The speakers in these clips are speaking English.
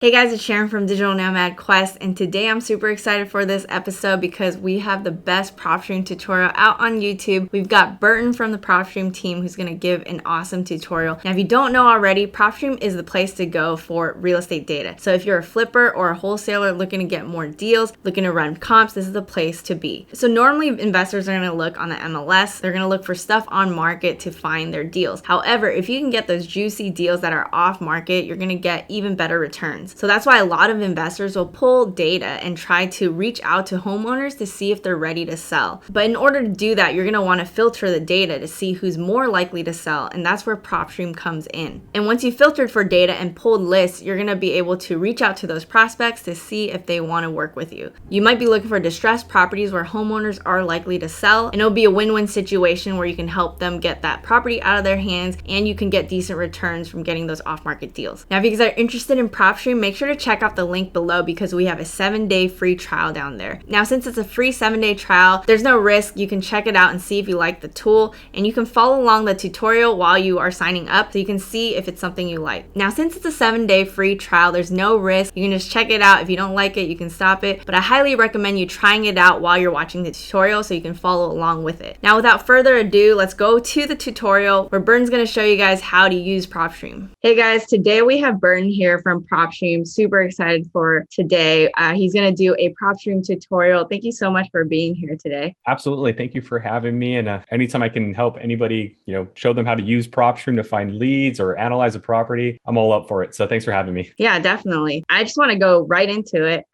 Hey guys, it's Sharon from Digital Nomad Quest, and today I'm super excited for this episode because we have the best Propstream tutorial out on YouTube. We've got Burton from the Propstream team who's going to give an awesome tutorial. Now, if you don't know already, Propstream is the place to go for real estate data. So if you're a flipper or a wholesaler looking to get more deals, looking to run comps, this is the place to be. So normally investors are going to look on the MLS. They're going to look for stuff on market to find their deals. However, if you can get those juicy deals that are off market, you're going to get even better returns. So that's why a lot of investors will pull data and try to reach out to homeowners to see if they're ready to sell. But in order to do that, you're going to want to filter the data to see who's more likely to sell, and that's where Propstream comes in. And once you filtered for data and pulled lists, you're going to be able to reach out to those prospects to see if they want to work with you. You might be looking for distressed properties where homeowners are likely to sell, and it'll be a win-win situation where you can help them get that property out of their hands and you can get decent returns from getting those off-market deals. Now, if you guys are interested in Propstream, make sure to check out the link below because we have a 7-day free trial down there. Now, since it's a free 7-day trial, there's no risk. You can check it out and see if you like the tool, and you can follow along the tutorial while you are signing up so you can see if it's something you like. Now, since it's a 7-day free trial, there's no risk. You can just check it out. If you don't like it, you can stop it, but I highly recommend you trying it out while you're watching the tutorial so you can follow along with it. Now, without further ado, let's go to the tutorial where Burton's going to show you guys how to use Propstream. Hey guys, today we have Burton here from Propstream. Super excited for today. He's going to do a Propstream tutorial. Thank you so much for being here today. Absolutely. Thank you for having me. And anytime I can help anybody, show them how to use Propstream to find leads or analyze a property, I'm all up for it. So thanks for having me. Yeah, definitely. I just want to go right into it.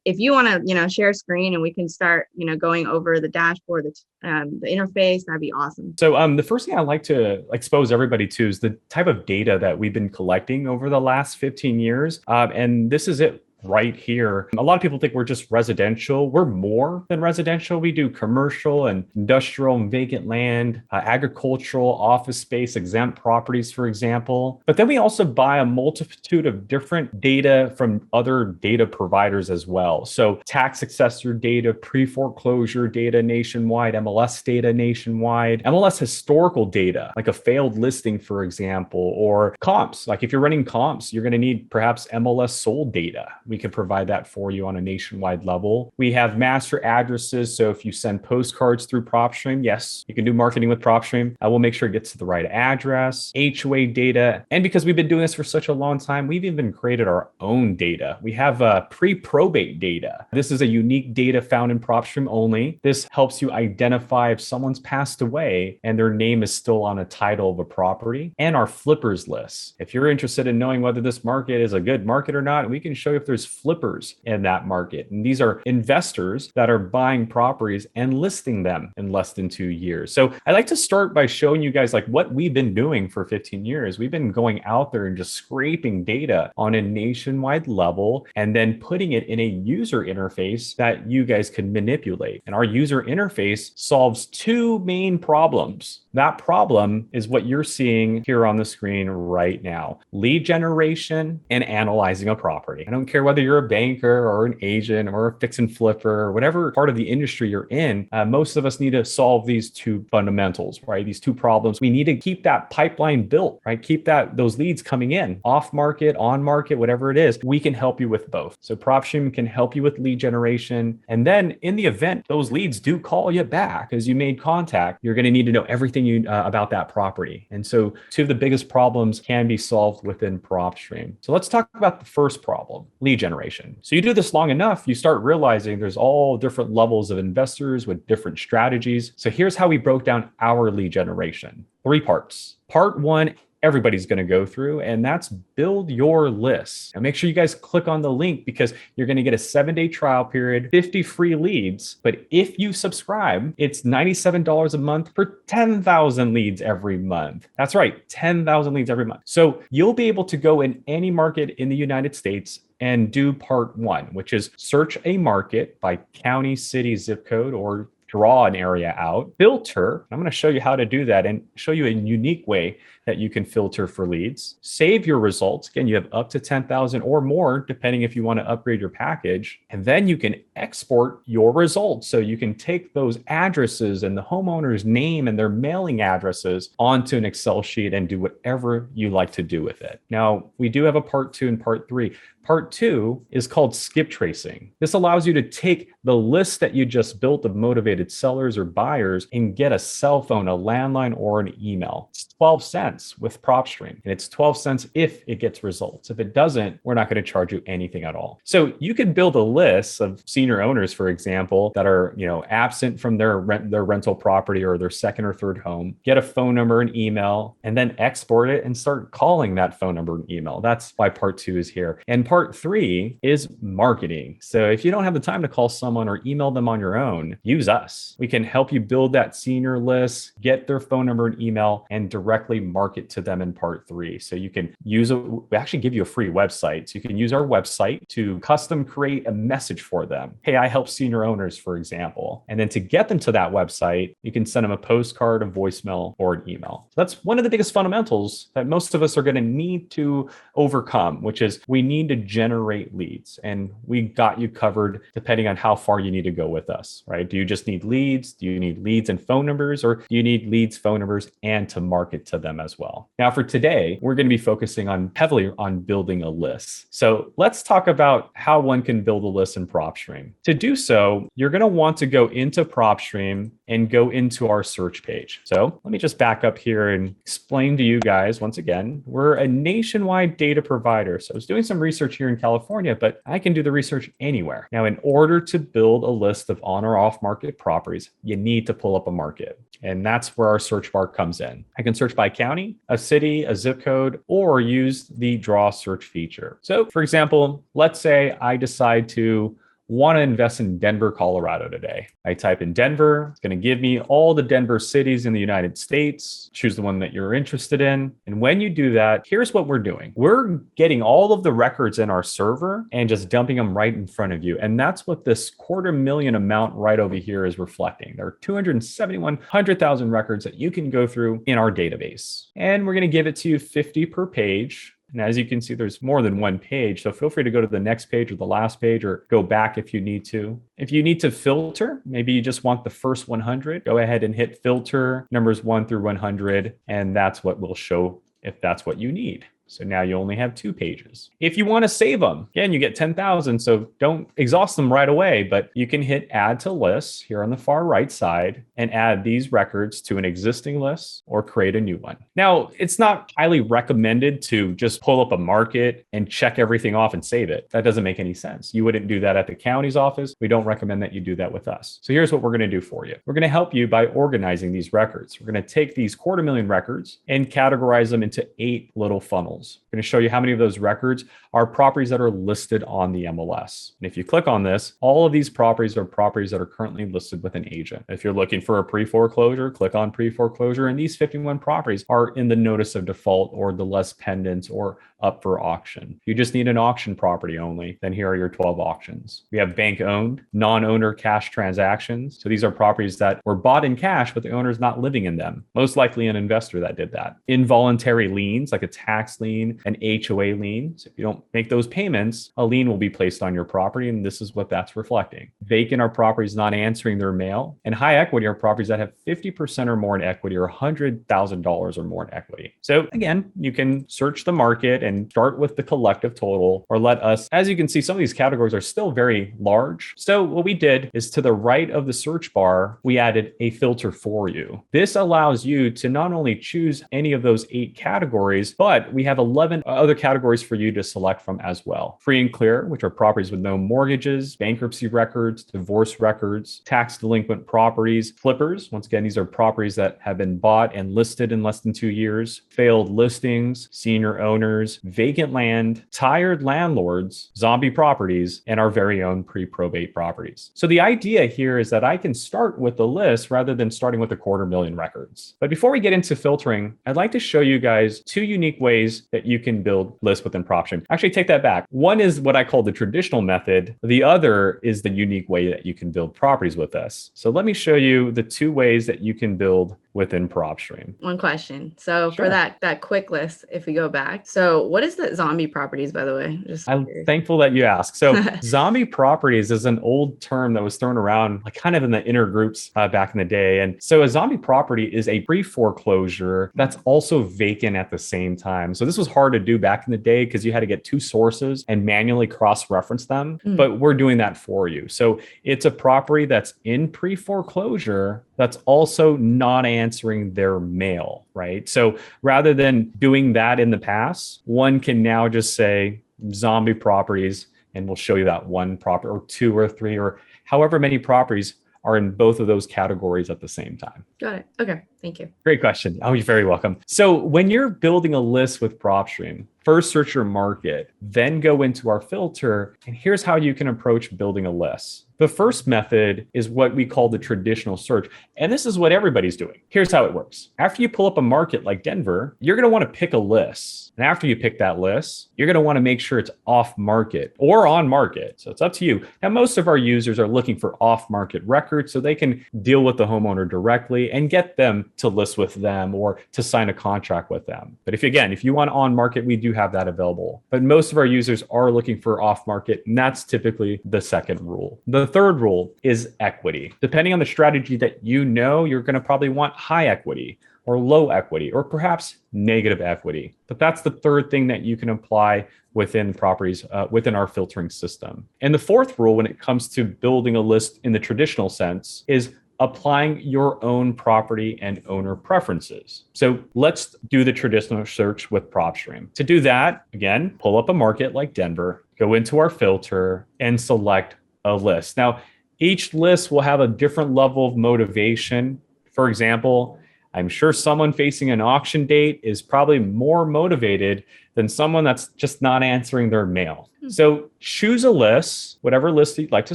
If you want to, share a screen and we can start, going over the dashboard, the interface, that'd be awesome. So the first thing I'd like to expose everybody to is the type of data that we've been collecting over the last 15 years. And this is it right here. A lot of people think we're just residential. We're more than residential. We do commercial and industrial and vacant land, agricultural, office space, exempt properties, for example. But then we also buy a multitude of different data from other data providers as well. So tax successor data, pre-foreclosure data nationwide, MLS data nationwide, MLS historical data, like a failed listing, for example, or comps. Like if you're running comps, you're going to need perhaps MLS sold data. We can provide that for you on a nationwide level. We have master addresses. So if you send postcards through Propstream, yes, you can do marketing with Propstream. We'll make sure it gets to the right address, HOA data. And because we've been doing this for such a long time, we've even created our own data. We have pre-probate data. This is a unique data found in Propstream only. This helps you identify if someone's passed away and their name is still on a title of a property, and our flippers list. If you're interested in knowing whether this market is a good market or not, we can show you if there's flippers in that market. And these are investors that are buying properties and listing them in less than 2 years. So I like to start by showing you guys like what we've been doing for 15 years. We've been going out there and just scraping data on a nationwide level and then putting it in a user interface that you guys can manipulate. And our user interface solves two main problems. That problem is what you're seeing here on the screen right now: lead generation and analyzing a property. I don't care whether you're a banker or an agent or a fix and flipper or whatever part of the industry you're in, most of us need to solve these two fundamentals, right? These two problems. We need to keep that pipeline built, right? Keep those leads coming in, off market, on market, whatever it is. We can help you with both. So Propstream can help you with lead generation. And then in the event those leads do call you back because you made contact, you're going to need to know everything about that property. And so two of the biggest problems can be solved within Propstream. So let's talk about the first problem: lead generation. So you do this long enough, you start realizing there's all different levels of investors with different strategies. So here's how we broke down our lead generation: 3 parts. Part 1, everybody's going to go through, and that's build your list. And make sure you guys click on the link because you're going to get a 7-day trial period, 50 free leads. But if you subscribe, it's $97 a month for 10,000 leads every month. That's right, 10,000 leads every month. So you'll be able to go in any market in the United States and do part 1, which is search a market by county, city, zip code, or draw an area out, filter. I'm going to show you how to do that and show you a unique way that you can filter for leads. Save your results. Again, you have up to 10,000 or more, depending if you want to upgrade your package. And then you can export your results. So you can take those addresses and the homeowner's name and their mailing addresses onto an Excel sheet and do whatever you like to do with it. Now, we do have a part 2 and part 3. Part two is called skip tracing. This allows you to take the list that you just built of motivated sellers or buyers and get a cell phone, a landline, or an email. It's 12 cents with Propstream, and it's 12 cents if it gets results. If it doesn't, we're not going to charge you anything at all. So you could build a list of senior owners, for example, that are absent from their rental property or their second or third home, get a phone number and email, and then export it and start calling that phone number and email. That's why part two is here. And part three is marketing. So if you don't have the time to call someone or email them on your own, use us. We can help you build that senior list, get their phone number and email, and directly market to them in part three. So you can we actually give you a free website. So you can use our website to custom create a message for them. Hey, I help senior owners, for example. And then to get them to that website, you can send them a postcard, a voicemail, or an email. So that's one of the biggest fundamentals that most of us are going to need to overcome, which is we need to generate leads. And we got you covered depending on how far you need to go with us, right? Do you just need leads? Do you need leads and phone numbers? Or do you need leads, phone numbers, and to market to them as well? Now, for today, we're going to be focusing heavily on building a list. So let's talk about how one can build a list in Propstream. To do so, you're going to want to go into Propstream and go into our search page. So let me just back up here and explain to you guys once again, we're a nationwide data provider. So I was doing some research here in California, but I can do the research anywhere. Now, in order to build a list of on or off market properties, you need to pull up a market. And that's where our search bar comes in. I can search by county, a city, a zip code, or use the draw search feature. So for example, let's say I decide to want to invest in Denver, Colorado today. I type in Denver. It's going to give me all the Denver cities in the United States. Choose the one that you're interested in. And when you do that, here's what we're doing. We're getting all of the records in our server and just dumping them right in front of you. And that's what this 250,000 amount right over here is reflecting. There are 271,000 records that you can go through in our database. And we're going to give it to you 50 per page. And as you can see, there's more than one page. So feel free to go to the next page or the last page or go back if you need to. If you need to filter, maybe you just want the first 100, go ahead and hit filter numbers 1 through 100. And that's what will show if that's what you need. So now you only have 2 pages. If you want to save them, again, you get 10,000. So don't exhaust them right away, but you can hit add to lists here on the far right side and add these records to an existing list or create a new one. Now, it's not highly recommended to just pull up a market and check everything off and save it. That doesn't make any sense. You wouldn't do that at the county's office. We don't recommend that you do that with us. So here's what we're going to do for you. We're going to help you by organizing these records. We're going to take these 250,000 records and categorize them into 8 little funnels. I'm going to show you how many of those records are properties that are listed on the MLS. And if you click on this, all of these properties are properties that are currently listed with an agent. If you're looking for a pre-foreclosure, click on pre-foreclosure. And these 51 properties are in the notice of default or the less pendants or up for auction. If you just need an auction property only, then here are your 12 auctions. We have bank owned, non-owner cash transactions. So these are properties that were bought in cash, but the owner's not living in them. Most likely an investor that did that. Involuntary liens, like a tax lien, an HOA lien. So if you don't make those payments, a lien will be placed on your property. And this is what that's reflecting. Vacant are properties not answering their mail. And high equity are properties that have 50% or more in equity or $100,000 or more in equity. So again, you can search the market and start with the collective total or let us, as you can see, some of these categories are still very large. So what we did is to the right of the search bar, we added a filter for you. This allows you to not only choose any of those 8 categories, but we have 11 other categories for you to select from as well. Free and clear, which are properties with no mortgages, bankruptcy records, divorce records, tax delinquent properties, flippers. Once again, these are properties that have been bought and listed in less than 2 years, failed listings, senior owners, vacant land, tired landlords, zombie properties, and our very own pre-probate properties. So the idea here is that I can start with the list rather than starting with 250,000 records. But before we get into filtering, I'd like to show you guys 2 unique ways that you can build lists within Propstream. Actually, take that back. One is what I call the traditional method. The other is the unique way that you can build properties with us. So let me show you the 2 ways that you can build within Propstream. One question. So Sure. for that quick list, if we go back, so what is the zombie properties, by the way? Just I'm curious. thankful that you asked. So zombie properties is an old term that was thrown around like kind of in the inner groups back in the day. And so a zombie property is a pre-foreclosure that's also vacant at the same time. So this was hard to do back in the day because you had to get two sources and manually cross-reference them. But we're doing that for you. So it's a property that's in pre-foreclosure that's also not answering their mail, right? So rather than doing that in the past, one can now just say zombie properties, and we'll show you that one property or two or three or however many properties are in both of those categories at the same time. Got it. Okay. Thank you. Great question. Oh, you're very welcome. So when you're building a list with Propstream, first search your market, then go into our filter, and here's how you can approach building a list. The first method is what we call the traditional search. And this is what everybody's doing. Here's how it works. After you pull up a market like Denver, you're going to want to pick a list. And after you pick that list, you're going to want to make sure it's off market or on market. So it's up to you. Now, most of our users are looking for off market records so they can deal with the homeowner directly and get them to list with them or to sign a contract with them. But if you want on market, we do have that available. But most of our users are looking for off market, and that's typically the second rule. The third rule is equity. Depending on the strategy that you know, you're going to probably want high equity or low equity or perhaps negative equity. But that's the third thing that you can apply within properties within our filtering system. And the fourth rule when it comes to building a list in the traditional sense is applying your own property and owner preferences. So let's do the traditional search with Propstream. To do that, again, pull up a market like Denver, go into our filter and select a list. Now, each list will have a different level of motivation. For example, I'm sure someone facing an auction date is probably more motivated than someone that's just not answering their mail. So choose a list, whatever list you'd like to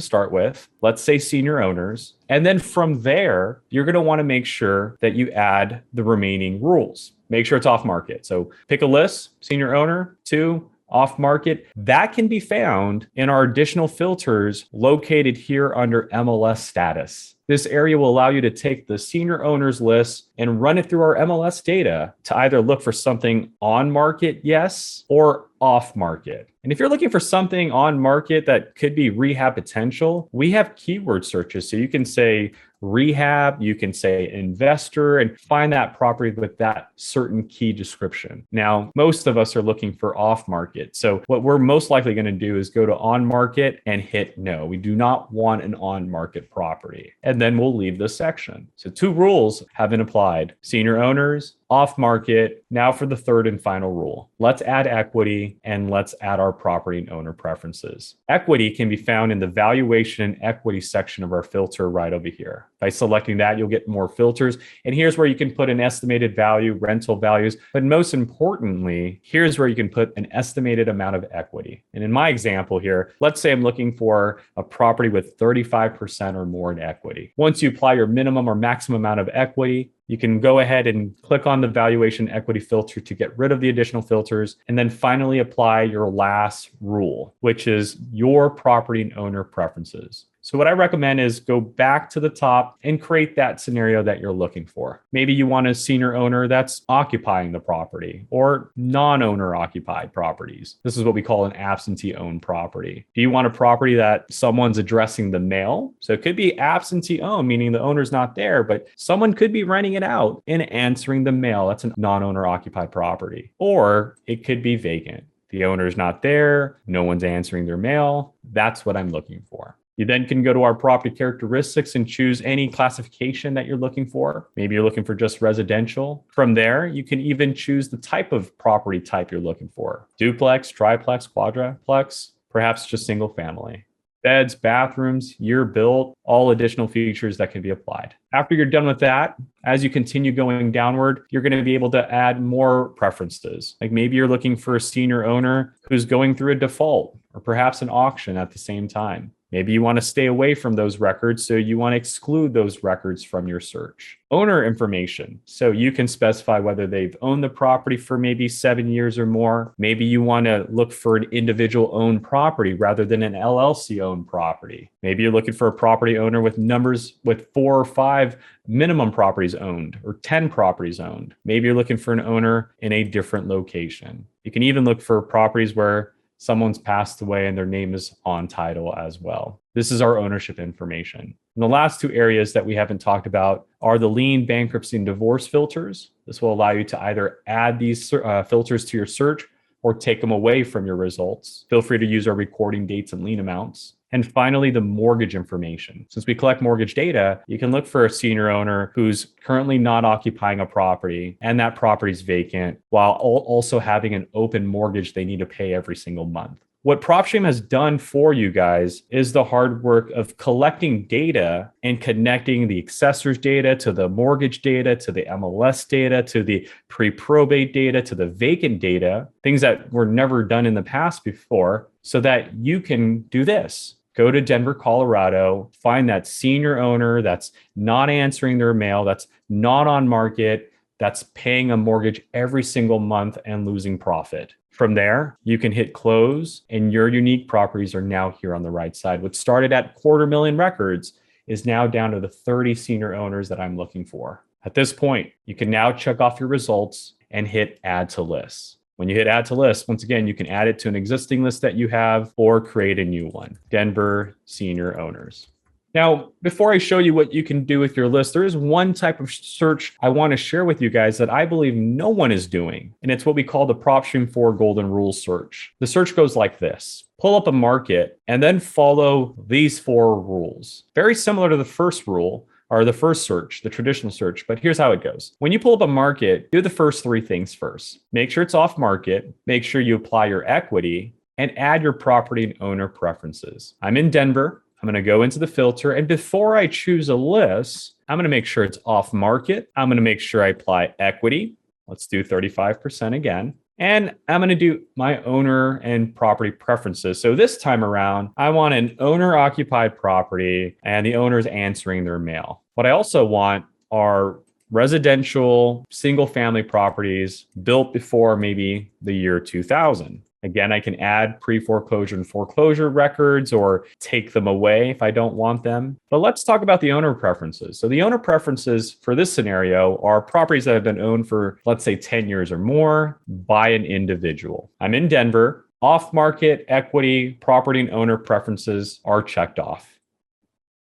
start with, let's say senior owners. And then from there, you're going to want to make sure that you add the remaining rules. Make sure it's off market. So pick a list, senior owner, 2, off market. That can be found in our additional filters located here under MLS status. This area will allow you to take the senior owners list and run it through our MLS data to either look for something on market, yes, or off market. And if you're looking for something on market that could be rehab potential, we have keyword searches. So you can say rehab, you can say investor, and find that property with that certain key description. Now, most of us are looking for off market. So what we're most likely going to do is go to on market and hit no. We do not want an on market property. And then we'll leave this section. So 2 rules have been applied: senior owners, off market. Now for the third and final rule. Let's add equity and let's add our property and owner preferences. Equity can be found in the valuation and equity section of our filter right over here. By selecting that, you'll get more filters. And here's where you can put an estimated value, rental values. But most importantly, here's where you can put an estimated amount of equity. And in my example here, let's say I'm looking for a property with 35% or more in equity. Once you apply your minimum or maximum amount of equity, you can go ahead and click on the valuation equity filter to get rid of the additional filters, and then finally apply your last rule, which is your property and owner preferences. So what I recommend is go back to the top and create that scenario that you're looking for. Maybe you want a senior owner that's occupying the property or non-owner occupied properties. This is what we call an absentee owned property. Do you want a property that someone's addressing the mail? So it could be absentee owned, meaning the owner's not there, but someone could be renting it out and answering the mail. That's a non-owner occupied property. Or it could be vacant. The owner's not there, no one's answering their mail. That's what I'm looking for. You then can go to our property characteristics and choose any classification that you're looking for. Maybe you're looking for just residential. From there, you can even choose the type of property type you're looking for: duplex, triplex, quadruplex, perhaps just single family. Beds, bathrooms, year built, all additional features that can be applied. After you're done with that, as you continue going downward, you're going to be able to add more preferences. Like maybe you're looking for a senior owner who's going through a default or perhaps an auction at the same time. Maybe you want to stay away from those records, so you want to exclude those records from your search. Owner information. So you can specify whether they've owned the property for maybe 7 years or more. Maybe you want to look for an individual owned property rather than an LLC owned property. Maybe you're looking for a property owner with numbers with 4 or 5 minimum properties owned or 10 properties owned. Maybe you're looking for an owner in a different location. You can even look for properties where someone's passed away and their name is on title as well. This is our ownership information. And the last two areas that we haven't talked about are the lien, bankruptcy, and divorce filters. This will allow you to either add these filters to your search or take them away from your results. Feel free to use our recording dates and lien amounts. And finally, the mortgage information. Since we collect mortgage data, you can look for a senior owner who's currently not occupying a property and that property is vacant while also having an open mortgage they need to pay every single month. What Propstream has done for you guys is the hard work of collecting data and connecting the assessor's data to the mortgage data, to the MLS data, to the pre-probate data, to the vacant data, things that were never done in the past before, so that you can do this. Go to Denver, Colorado, find that senior owner that's not answering their mail, that's not on market, that's paying a mortgage every single month and losing profit. From there, you can hit close and your unique properties are now here on the right side. What started at 250,000 records is now down to the 30 senior owners that I'm looking for. At this point, you can now check off your results and hit add to list. When you hit add to list, once again, you can add it to an existing list that you have or create a new one. Denver senior owners. Now, before I show you what you can do with your list, there is one type of search I want to share with you guys that I believe no one is doing. And it's what we call the Propstream 4 Golden Rules search. The search goes like this. Pull up a market and then follow these 4 rules. Very similar to the first rule, or the first search, the traditional search. But here's how it goes. When you pull up a market, do the first 3 things first. Make sure it's off market, make sure you apply your equity, and add your property and owner preferences. I'm in Denver. I'm going to go into the filter. And before I choose a list, I'm going to make sure it's off market. I'm going to make sure I apply equity. Let's do 35% again. And I'm going to do my owner and property preferences. So this time around, I want an owner occupied property and the owner's answering their mail. What I also want are residential single family properties built before maybe the year 2000. Again, I can add pre-foreclosure and foreclosure records or take them away if I don't want them. But let's talk about the owner preferences. So the owner preferences for this scenario are properties that have been owned for, let's say, 10 years or more by an individual. I'm in Denver. Off-market, equity, property, and owner preferences are checked off.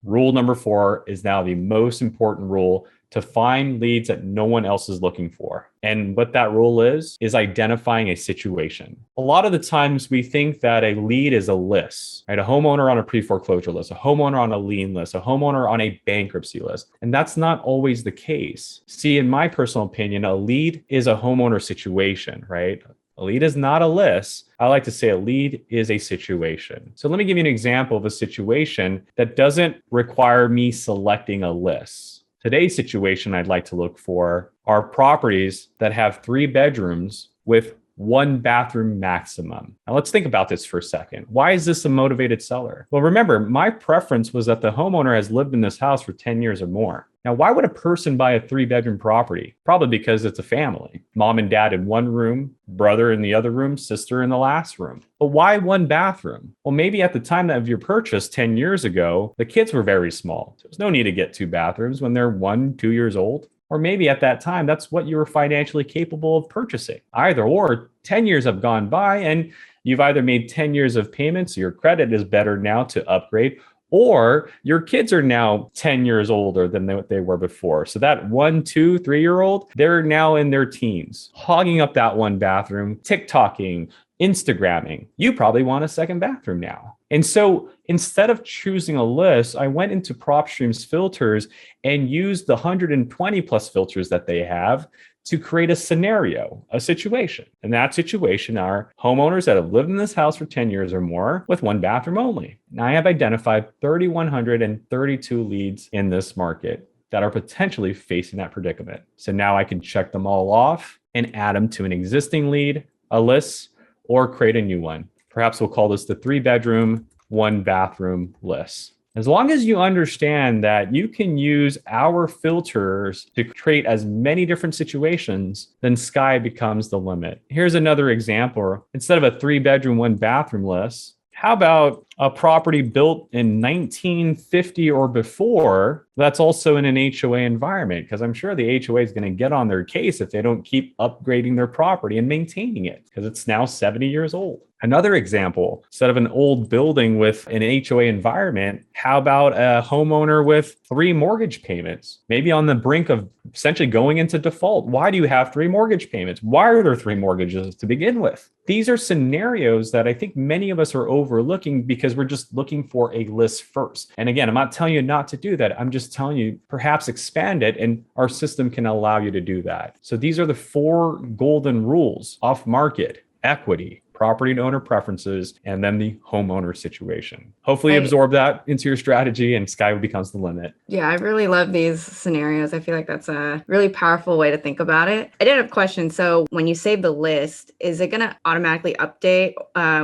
Rule number 4 is now the most important rule to find leads that no one else is looking for. And what that rule is identifying a situation. A lot of the times we think that a lead is a list, right? A homeowner on a pre-foreclosure list, a homeowner on a lien list, a homeowner on a bankruptcy list. And that's not always the case. See, in my personal opinion, a lead is a homeowner situation, right? A lead is not a list. I like to say a lead is a situation. So let me give you an example of a situation that doesn't require me selecting a list. Today's situation I'd like to look for are properties that have 3 bedrooms with 1 bathroom maximum. Now let's think about this for a second. Why is this a motivated seller? Well, remember, my preference was that the homeowner has lived in this house for 10 years or more. Now, why would a person buy a 3-bedroom property? Probably because it's a family. Mom and dad in one room, brother in the other room, sister in the last room. But why 1 bathroom? Well, maybe at the time of your purchase 10 years ago, the kids were very small. There's no need to get 2 bathrooms when they're 1, 2 years old. Or maybe at that time, that's what you were financially capable of purchasing. Either or, 10 years have gone by and you've either made 10 years of payments, so your credit is better now to upgrade, or your kids are now 10 years older than what they were before. So that 1, 2, 3-year-old, they're now in their teens, hogging up that 1 bathroom, TikToking, Instagramming. You probably want a 2nd bathroom now. And so instead of choosing a list, I went into Propstream's filters and used the 120 plus filters that they have to create a scenario, a situation. And that situation are homeowners that have lived in this house for 10 years or more with 1 bathroom only. Now I have identified 3,132 leads in this market that are potentially facing that predicament. So now I can check them all off and add them to an existing lead, a list, or create a new one. Perhaps we'll call this the 3-bedroom one bathroom lists. As long as you understand that you can use our filters to create as many different situations, then sky becomes the limit. Here's another example. Instead of a 3-bedroom, 1-bathroom list, how about a property built in 1950 or before that's also in an HOA environment? Because I'm sure the HOA is going to get on their case if they don't keep upgrading their property and maintaining it because it's now 70 years old. Another example, instead of an old building with an HOA environment, how about a homeowner with 3 mortgage payments, maybe on the brink of essentially going into default? Why do you have 3 mortgage payments? Why are there 3 mortgages to begin with? These are scenarios that I think many of us are overlooking because we're just looking for a list first. And again, I'm not telling you not to do that. I'm just telling you perhaps expand it, and our system can allow you to do that. So these are the 4 golden rules: off market, equity, property and owner preferences, and then the homeowner situation. Hopefully absorb that into your strategy and sky becomes the limit. Yeah, I really love these scenarios. I feel like that's a really powerful way to think about it. I did have a question. So when you save the list, is it going to automatically update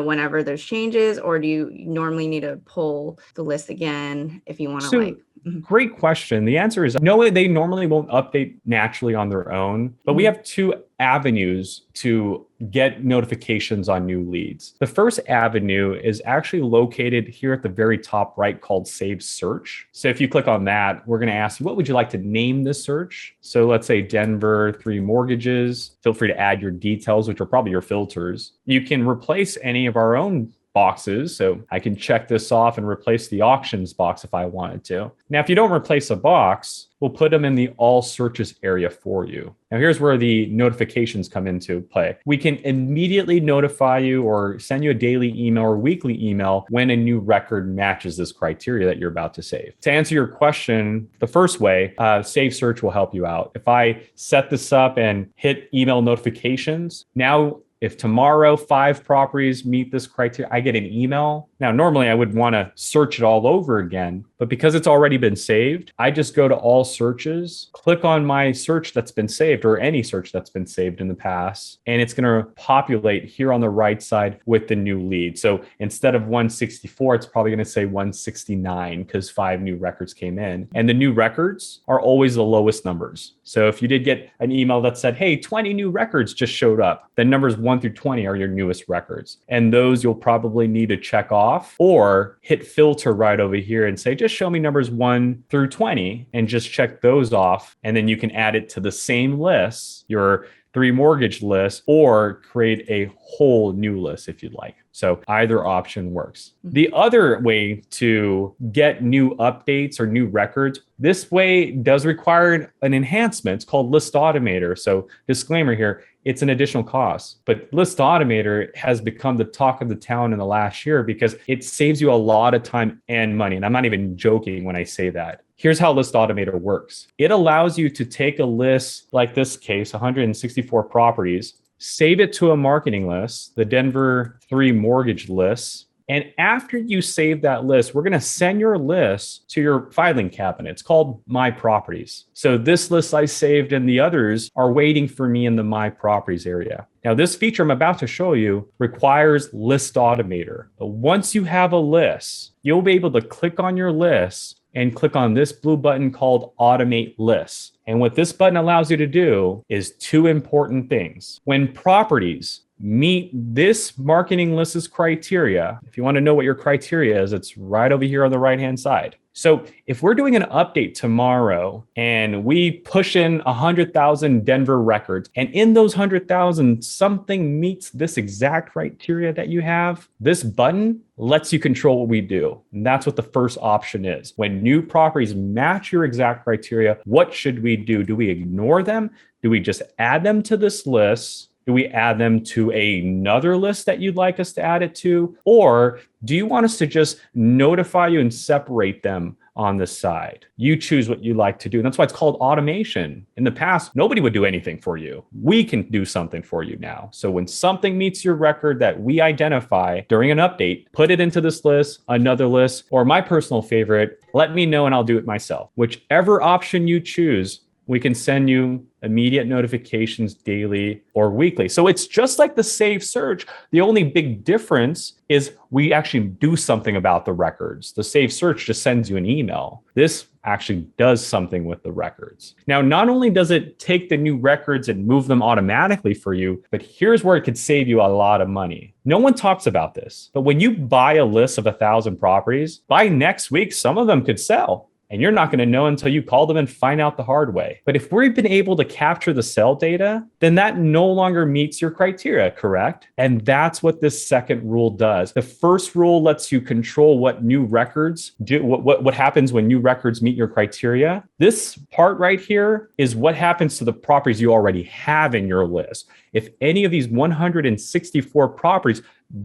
whenever there's changes, or do you normally need to pull the list again if you want to Great question. The answer is no, they normally won't update naturally on their own, but we have 2 avenues to get notifications on new leads. The first avenue is actually located here at the very top right, called Save Search. So if you click on that, we're going to ask you, what would you like to name this search? So let's say Denver 3 mortgages. Feel free to add your details, which are probably your filters. You can replace any of our own boxes. So I can check this off and replace the auctions box if I wanted to. Now, if you don't replace a box, we'll put them in the all searches area for you. Now, here's where the notifications come into play. We can immediately notify you or send you a daily email or weekly email when a new record matches this criteria that you're about to save. To answer your question, the first way, Save Search will help you out. If I set this up and hit email notifications, now if tomorrow 5 properties meet this criteria, I get an email. Now, normally I would want to search it all over again, but because it's already been saved, I just go to all searches, click on my search that's been saved or any search that's been saved in the past, and it's going to populate here on the right side with the new lead. So instead of 164, it's probably going to say 169 because 5 new records came in. And the new records are always the lowest numbers. So if you did get an email that said, hey, 20 new records just showed up, then numbers 1 through 20 are your newest records. And those you'll probably need to check off or hit filter right over here and say, just show me numbers 1 through 20 and just check those off. And then you can add it to the same list, your 3 mortgage list, or create a whole new list if you'd like. So either option works. The other way to get new updates or new records, this way does require an enhancement. It's called List Automator. So disclaimer here, it's an additional cost, but List Automator has become the talk of the town in the last year because it saves you a lot of time and money. And I'm not even joking when I say that. Here's how List Automator works. It allows you to take a list like this case, 164 properties, save it to a marketing list, the Denver 3 mortgage lists. And after you save that list, we're going to send your list to your filing cabinet. It's called My Properties. So this list I saved and the others are waiting for me in the My Properties area. Now, this feature I'm about to show you requires List Automator. But once you have a list, you'll be able to click on your list and click on this blue button called Automate Lists. And what this button allows you to do is 2 important things. When properties meet this marketing list's criteria, if you want to know what your criteria is, it's right over here on the right-hand side. So if we're doing an update tomorrow and we push in 100,000 Denver records, and in those 100,000, something meets this exact criteria that you have, this button lets you control what we do. And that's what the first option is. When new properties match your exact criteria, what should we do? Do we ignore them? Do we just add them to this list? Do we add them to another list that you'd like us to add it to? Or do you want us to just notify you and separate them on the side? You choose what you like to do. And that's why it's called automation. In the past, nobody would do anything for you. We can do something for you now. So when something meets your record that we identify during an update, put it into this list, another list, or my personal favorite, let me know and I'll do it myself. Whichever option you choose, we can send you immediate notifications daily or weekly. So it's just like the Save search. The only big difference is we actually do something about the records. The Save search just sends you an email. This actually does something with the records. Now, not only does it take the new records and move them automatically for you, but here's where it could save you a lot of money. No one talks about this, but when you buy a list of 1,000 properties, by next week, some of them could sell. And you're not going to know until you call them and find out the hard way. But if we've been able to capture the sell data, then that no longer meets your criteria, correct? And that's what this second rule does. The first rule lets you control what new records do, what happens when new records meet your criteria. This part right here is what happens to the properties you already have in your list. If any of these 164 properties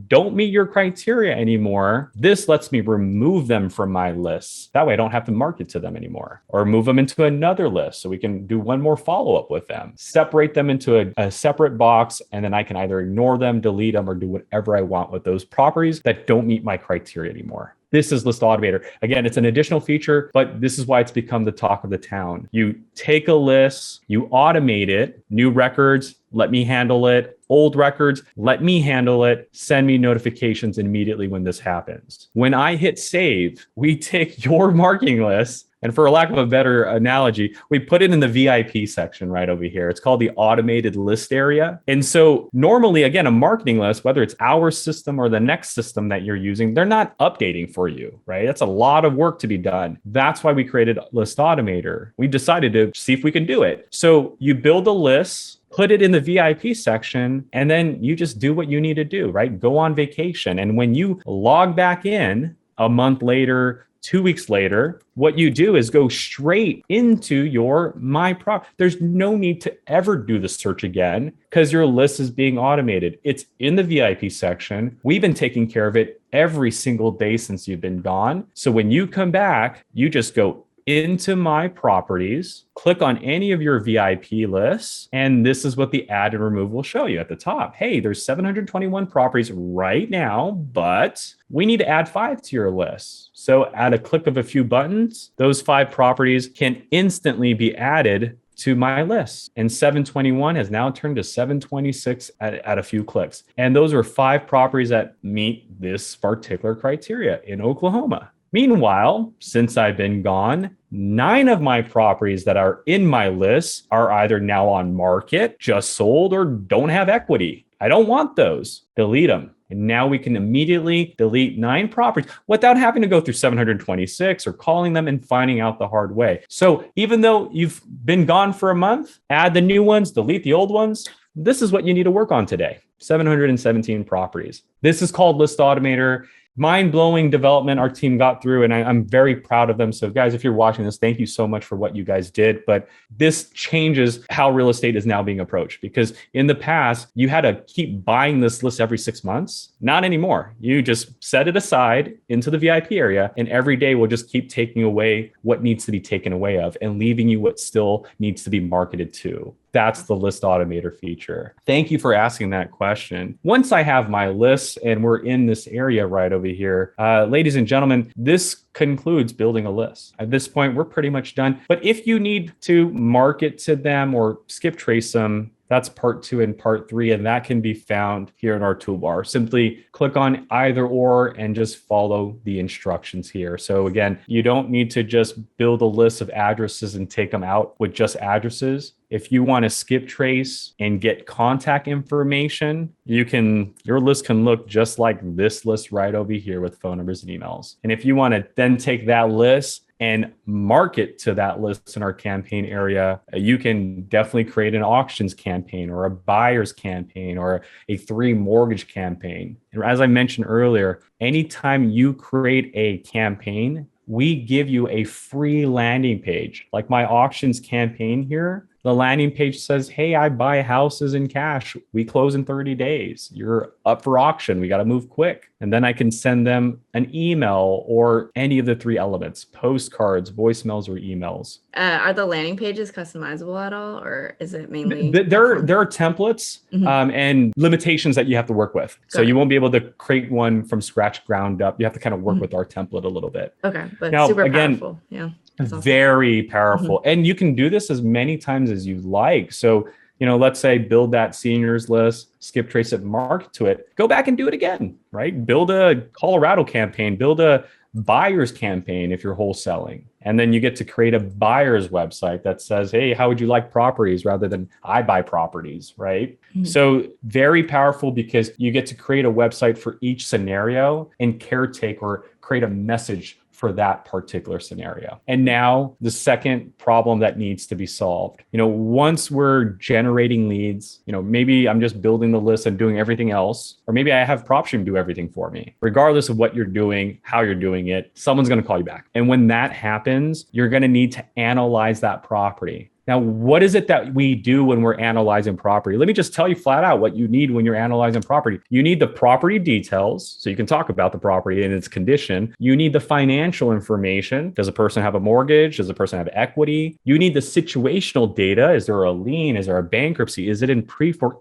don't meet your criteria anymore, this lets me remove them from my list. That way I don't have to market to them anymore, or move them into another list so we can do one more follow-up with them, separate them into a separate box, and then I can either ignore them, delete them, or do whatever I want with those properties that don't meet my criteria anymore. This is List Automator. Again, it's an additional feature, but this is why it's become the talk of the town. You take a list, you automate it, new records, let me handle it. Old records, let me handle it. Send me notifications immediately when this happens. When I hit save, we take your marketing list, and for lack of a better analogy, we put it in the VIP section right over here. It's called the automated list area. And so normally, again, a marketing list, whether it's our system or the next system that you're using, they're not updating for you, right? That's a lot of work to be done. That's why we created List Automator. We decided to see if we can do it. So you build a list, put it in the VIP section, and then you just do what you need to do, right? Go on vacation. And when you log back in a month later, 2 weeks later, what you do is go straight into your My Prop. There's no need to ever do the search again because your list is being automated. It's in the VIP section. We've been taking care of it every single day since you've been gone. So when you come back, you just go into My Properties, click on any of your VIP lists, and this is what the add and remove will show you at the top. Hey, there's 721 properties right now, but we need to add 5 to your list. So at a click of a few buttons, those 5 properties can instantly be added to my list. And 721 has now turned to 726 at a few clicks. And those are 5 properties that meet this particular criteria in Oklahoma. Meanwhile, since I've been gone, 9 of my properties that are in my list are either now on market, just sold, or don't have equity. I don't want those. Delete them. And now we can immediately delete 9 properties without having to go through 726 or calling them and finding out the hard way. So even though you've been gone for a month, add the new ones, delete the old ones. This is what you need to work on today. 717 properties. This is called List Automator. Mind-blowing development our team got through, and I'm very proud of them. So guys, if you're watching this, thank you so much for what you guys did. But this changes how real estate is now being approached, because in the past, you had to keep buying this list every 6 months. Not anymore. You just set it aside into the VIP area, and every day we'll just keep taking away what needs to be taken away of and leaving you what still needs to be marketed to. That's the List Automator feature. Thank you for asking that question. Once I have my list and we're in this area right over here, ladies and gentlemen, this concludes building a list. At this point, we're pretty much done. But if you need to market to them or Skiptrace them, that's part 2 and part 3, and that can be found here in our toolbar. Simply click on either or and just follow the instructions here. So again, you don't need to just build a list of addresses and take them out with just addresses. If you want to Skiptrace and get contact information, your list can look just like this list right over here with phone numbers and emails. And if you want to then take that list and market to that list in our campaign area, you can definitely create an auctions campaign or a buyer's campaign or a 3 mortgage campaign. And as I mentioned earlier, anytime you create a campaign, we give you a free landing page. Like my auctions campaign here, the landing page says, hey, I buy houses in cash. We close in 30 days. You're up for auction. We got to move quick. And then I can send them an email, or any of the three elements: postcards, voicemails, or emails. Are the landing pages customizable at all, or is it mainly? There are templates and limitations that you have to work with. So you won't be able to create one from scratch, ground up. You have to kind of work with our template a little bit. Okay, but now, super again, powerful. Yeah. Very powerful. And you can do this as many times as you like. So, let's say build that seniors list, Skiptrace it, market to it, go back and do it again, right? Build a Colorado campaign, build a buyer's campaign if you're wholesaling. And then you get to create a buyer's website that says, hey, how would you like properties, rather than I buy properties, right? So very powerful, because you get to create a website for each scenario and caretake or create a message for that particular scenario. And now the second problem that needs to be solved. Once we're generating leads, maybe I'm just building the list and doing everything else, or maybe I have Propstream do everything for me. Regardless of what you're doing, how you're doing it, someone's going to call you back. And when that happens, you're going to need to analyze that property. Now, what is it that we do when we're analyzing property? Let me just tell you flat out what you need when you're analyzing property. You need the property details, so you can talk about the property and its condition. You need the financial information. Does a person have a mortgage? Does a person have equity? You need the situational data. Is there a lien? Is there a bankruptcy? Is it in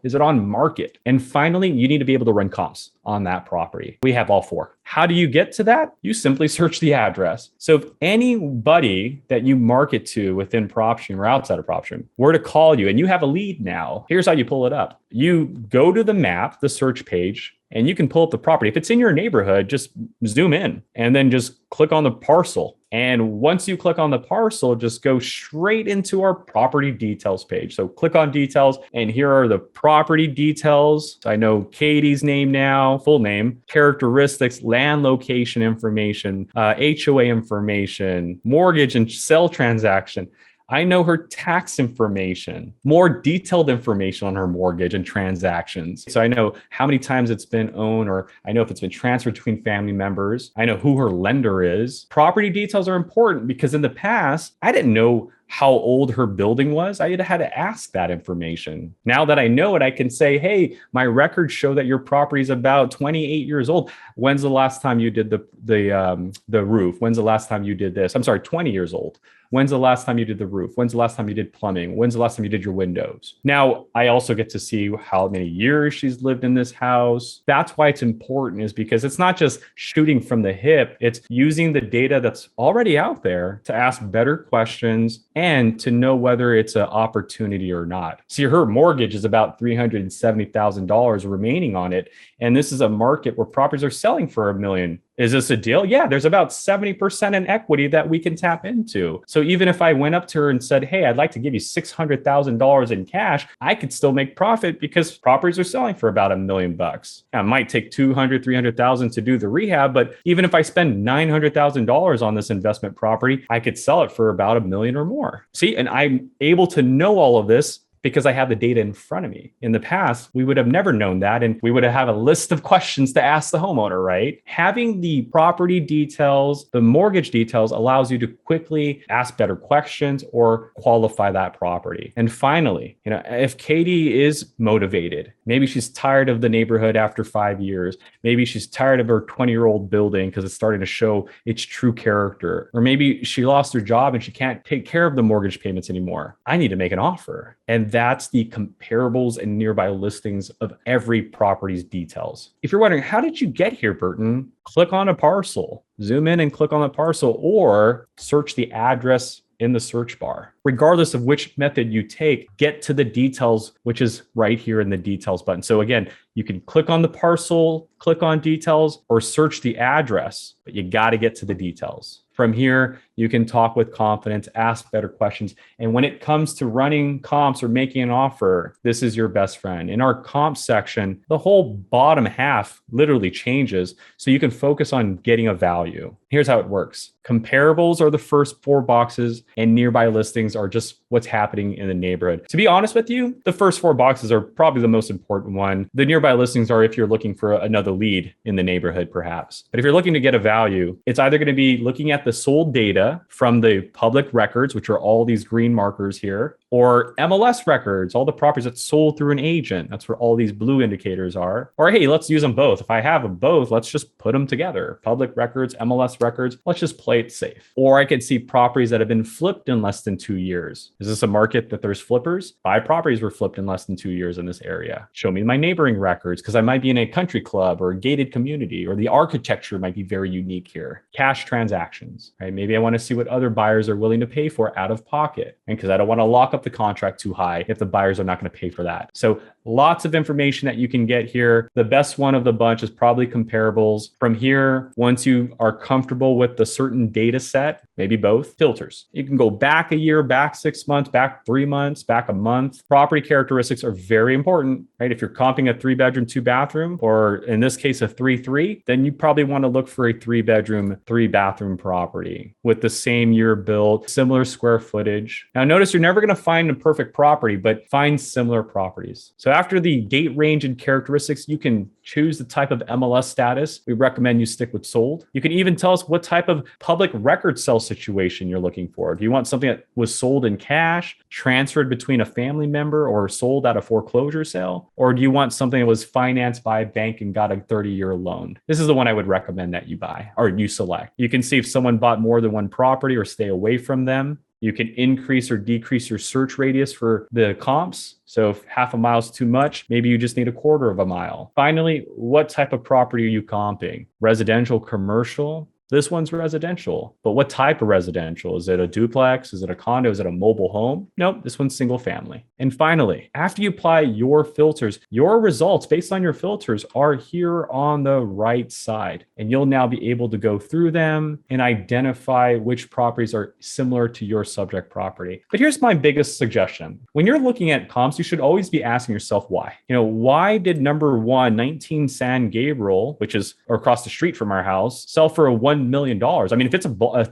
is it on market? And finally, you need to be able to run comps on that property. We have all four. How do you get to that? You simply search the address. So if anybody that you market to within Propstream or outside of Propstream were to call you and you have a lead now, here's how you pull it up. You go to the map, the search page, and you can pull up the property. If it's in your neighborhood, just zoom in and then just click on the parcel. And once you click on the parcel, just go straight into our property details page. So click on details, and here are the property details. I know Katie's name now, full name, characteristics, land location information, HOA information, mortgage and sell transaction. I know her tax information, more detailed information on her mortgage and transactions. So I know how many times it's been owned, or I know if it's been transferred between family members. I know who her lender is. Property details are important because in the past, I didn't know how old her building was. I had to ask that information. Now that I know it, I can say, hey, my records show that your property is about 28 years old. When's the last time you did the roof? When's the last time you did this? I'm sorry, 20 years old. When's the last time you did the roof? When's the last time you did plumbing? When's the last time you did your windows? Now, I also get to see how many years she's lived in this house. That's why it's important, is because it's not just shooting from the hip. It's using the data that's already out there to ask better questions and to know whether it's an opportunity or not. See, her mortgage is about $370,000 remaining on it. And this is a market where properties are selling for $1 million. Is this a deal? Yeah, there's about 70% in equity that we can tap into. So even if I went up to her and said, hey, I'd like to give you $600,000 in cash, I could still make profit because properties are selling for about $1 million. Now, it might take $200,000, $300,000 to do the rehab, but even if I spend $900,000 on this investment property, I could sell it for about $1 million or more. See, and I'm able to know all of this because I have the data in front of me. In the past, we would have never known that, and we would have had a list of questions to ask the homeowner, right? Having the property details, the mortgage details allows you to quickly ask better questions or qualify that property. And finally, if Katie is motivated, maybe she's tired of the neighborhood after 5 years, maybe she's tired of her 20-year-old building because it's starting to show its true character, or maybe she lost her job and she can't take care of the mortgage payments anymore. I need to make an offer. And that's the comparables and nearby listings of every property's details. If you're wondering, how did you get here, Burton? Click on a parcel, zoom in and click on the parcel, or search the address in the search bar. Regardless of which method you take, get to the details, which is right here in the details button. So again, you can click on the parcel, click on details, or search the address, but you got to get to the details. From here, you can talk with confidence, ask better questions. And when it comes to running comps or making an offer, this is your best friend. In our comp section, the whole bottom half literally changes so you can focus on getting a value. Here's how it works. Comparables are the first 4 boxes, and nearby listings are just what's happening in the neighborhood. To be honest with you, the first 4 boxes are probably the most important one. The nearby listings are if you're looking for another lead in the neighborhood, perhaps. But if you're looking to get a value, it's either going to be looking at the sold data from the public records, which are all these green markers here, Or MLS records, all the properties that sold through an agent. That's where all these blue indicators are. Or hey, let's use them both. If I have them both, let's just put them together. Public records, MLS records, let's just play it safe. Or I could see properties that have been flipped in less than 2 years. Is this a market that there's flippers? 5 properties were flipped in less than 2 years in this area. Show me my neighboring records because I might be in a country club or a gated community, or the architecture might be very unique here. Cash transactions, right? Maybe I want to see what other buyers are willing to pay for out of pocket. And because I don't want to lock up the contract too high if the buyers are not going to pay for that. So lots of information that you can get here. The best one of the bunch is probably comparables. From here, once you are comfortable with the certain data set, maybe both, filters. You can go back a year, back 6 months, back 3 months, back a month. Property characteristics are very important, right? If you're comping a 3-bedroom, 2-bathroom, or in this case, a 3-3, then you probably want to look for a 3-bedroom, 3-bathroom property with the same year built, similar square footage. Now, notice you're never going to find a perfect property, but find similar properties. So after the date range and characteristics, you can choose the type of MLS status. We recommend you stick with sold. You can even tell us what type of public record sale situation you're looking for. Do you want something that was sold in cash, transferred between a family member, or sold at a foreclosure sale? Or do you want something that was financed by a bank and got a 30-year loan? This is the one I would recommend that you buy or you select. You can see if someone bought more than one property or stay away from them. You can increase or decrease your search radius for the comps. So if half a mile is too much, maybe you just need a quarter of a mile. Finally, what type of property are you comping? Residential, commercial? This one's residential, but what type of residential? Is it a duplex? Is it a condo? Is it a mobile home? Nope, this one's single family. And finally, after you apply your filters, your results based on your filters are here on the right side. And you'll now be able to go through them and identify which properties are similar to your subject property. But here's my biggest suggestion. When you're looking at comps, you should always be asking yourself why. Why did number 1, 19 San Gabriel, which is across the street from our house, sell for a $1 million? I mean, if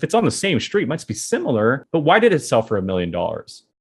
it's on the same street, it must be similar, but why did it sell for $1 million?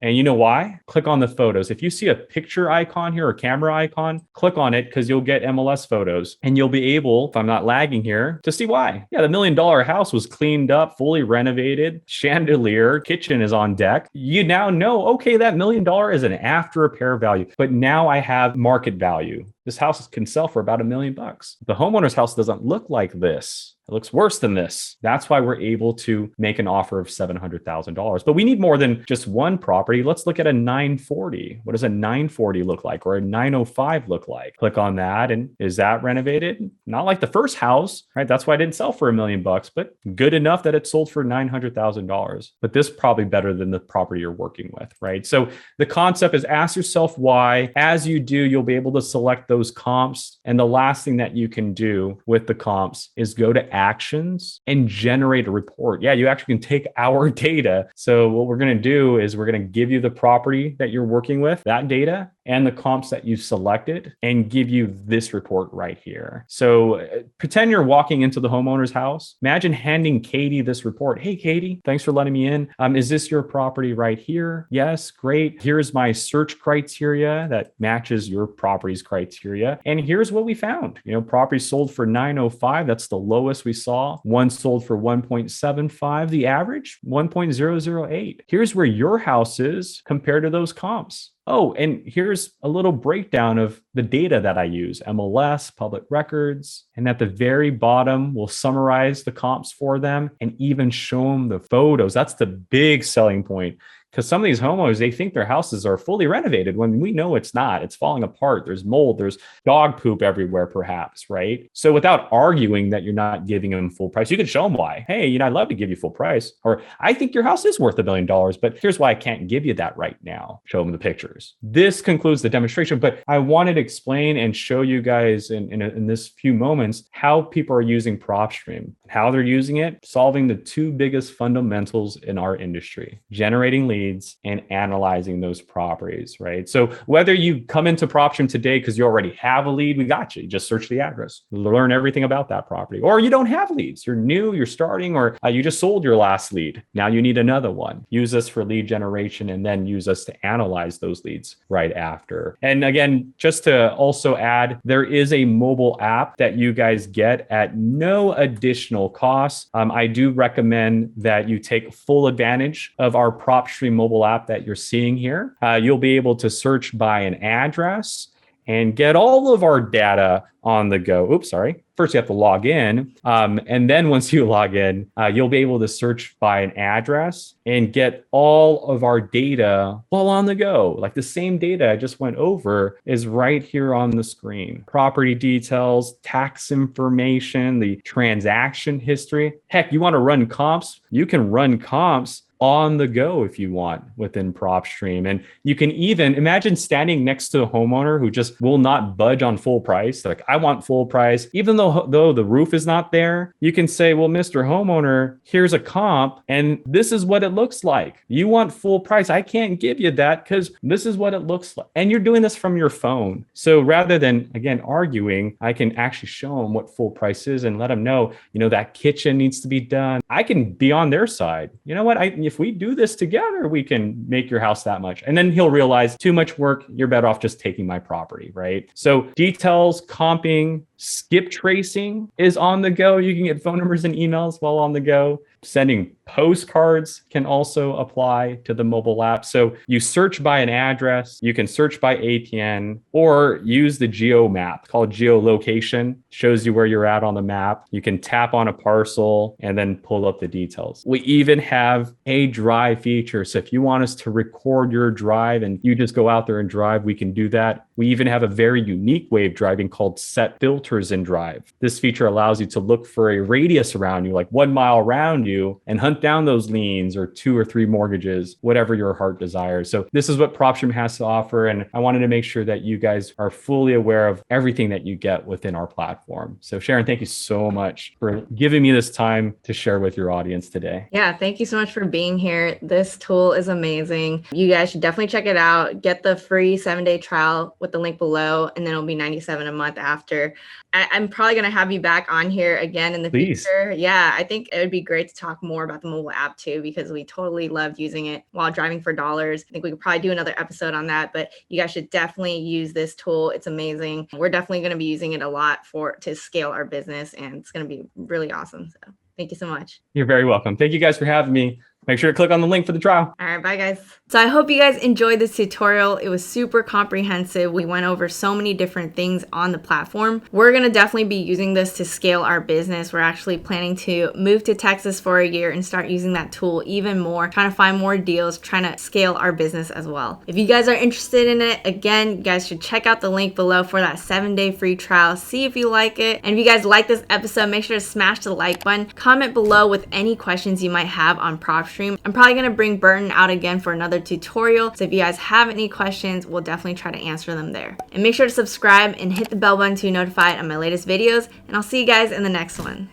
And you know why? Click on the photos. If you see a picture icon here or camera icon, click on it because you'll get MLS photos and you'll be able, if I'm not lagging here, to see why. Yeah, the $1 million house was cleaned up, fully renovated, chandelier, kitchen is on deck. You now know, okay, that $1 million is an after repair value, but now I have market value. This house can sell for about $1 million. The homeowner's house doesn't look like this. It looks worse than this. That's why we're able to make an offer of $700,000. But we need more than just one property. Let's look at a 940. What does a 940 look like? Or a 905 look like? Click on that. And is that renovated? Not like the first house, right? That's why it didn't sell for $1 million, but good enough that it sold for $900,000. But this is probably better than the property you're working with, right? So the concept is ask yourself why. As you do, you'll be able to select those comps. And the last thing that you can do with the comps is go to actions and generate a report. Yeah, you actually can take our data. So what we're going to do is we're going to give you the property that you're working with, that data, and the comps that you've selected, and give you this report right here. So pretend you're walking into the homeowner's house. Imagine handing Katie this report. Hey, Katie, thanks for letting me in. Is this your property right here? Yes, great. Here's my search criteria that matches your property's criteria. And here's what we found. Property sold for 905. That's the lowest we saw. One sold for 1.75. The average, 1.008. Here's where your house is compared to those comps. Oh, and here's a little breakdown of the data that I use, MLS, public records. And at the very bottom, we'll summarize the comps for them and even show them the photos. That's the big selling point. Because some of these homeowners, they think their houses are fully renovated when we know it's not. It's falling apart. There's mold. There's dog poop everywhere, perhaps, right? So without arguing that you're not giving them full price, you can show them why. Hey, I'd love to give you full price. Or I think your house is worth $1 million, but here's why I can't give you that right now. Show them the pictures. This concludes the demonstration, but I wanted to explain and show you guys in this few moments how people are using Propstream, how they're using it, solving the two biggest fundamentals in our industry, generating leads and analyzing those properties, right? So whether you come into Propstream today because you already have a lead, we got you. You just search the address, learn everything about that property. Or you don't have leads. You're new, you're starting, or you just sold your last lead. Now you need another one. Use us for lead generation and then use us to analyze those leads right after. And again, just to also add, there is a mobile app that you guys get at no additional cost. I do recommend that you take full advantage of our Propstream PropStream mobile app that you're seeing here. You'll be able to search by an address and get all of our data on the go. Oops, sorry. First, you have to log in. And then once you log in, you'll be able to search by an address and get all of our data while on the go. Like the same data I just went over is right here on the screen. Property details, tax information, the transaction history. Heck, you want to run comps? You can run comps on the go if you want within Propstream. And you can even imagine standing next to a homeowner who just will not budge on full price. Like, I want full price. Even though the roof is not there, you can say, well, Mr. Homeowner, here's a comp and this is what it looks like. You want full price. I can't give you that because this is what it looks like. And you're doing this from your phone. So rather than, again, arguing, I can actually show them what full price is and let them know, that kitchen needs to be done. I can be on their side. You know what? If we do this together, we can make your house that much. And then he'll realize too much work. You're better off just taking my property, right? So details, comping, skip tracing is on the go. You can get phone numbers and emails while on the go. Sending postcards can also apply to the mobile app. So you search by an address, you can search by APN, or use the geo map called geolocation. Shows you where you're at on the map. You can tap on a parcel and then pull up the details. We even have a drive feature. So if you want us to record your drive and you just go out there and drive, we can do that. We even have a very unique way of driving called set filters in drive. This feature allows you to look for a radius around you, like 1 mile around you, and hunt down those liens or 2 or 3 mortgages, whatever your heart desires. So this is what Propstream has to offer. And I wanted to make sure that you guys are fully aware of everything that you get within our platform. So Sharon, thank you so much for giving me this time to share with your audience today. Yeah, thank you so much for being here. This tool is amazing. You guys should definitely check it out. Get the free 7-day trial with the link below, and then it'll be $97 a month after. I'm probably going to have you back on here again in the future. Yeah, I think it would be great to talk more about the mobile app too, because we totally loved using it while driving for dollars. I think we could probably do another episode on that, but you guys should definitely use this tool. It's amazing. We're definitely going to be using it a lot to scale our business, and it's going to be really awesome. So thank you so much. You're very welcome. Thank you guys for having me. Make sure to click on the link for the trial. All right, bye guys. So I hope you guys enjoyed this tutorial. It was super comprehensive. We went over so many different things on the platform. We're gonna definitely be using this to scale our business. We're actually planning to move to Texas for a year and start using that tool even more, trying to find more deals, trying to scale our business as well. If you guys are interested in it, again, you guys should check out the link below for that 7-day free trial. See if you like it. And if you guys like this episode, make sure to smash the like button. Comment below with any questions you might have on Propstream. I'm probably going to bring Burton out again for another tutorial. So if you guys have any questions, we'll definitely try to answer them there. And make sure to subscribe and hit the bell button to be notified on my latest videos. And I'll see you guys in the next one.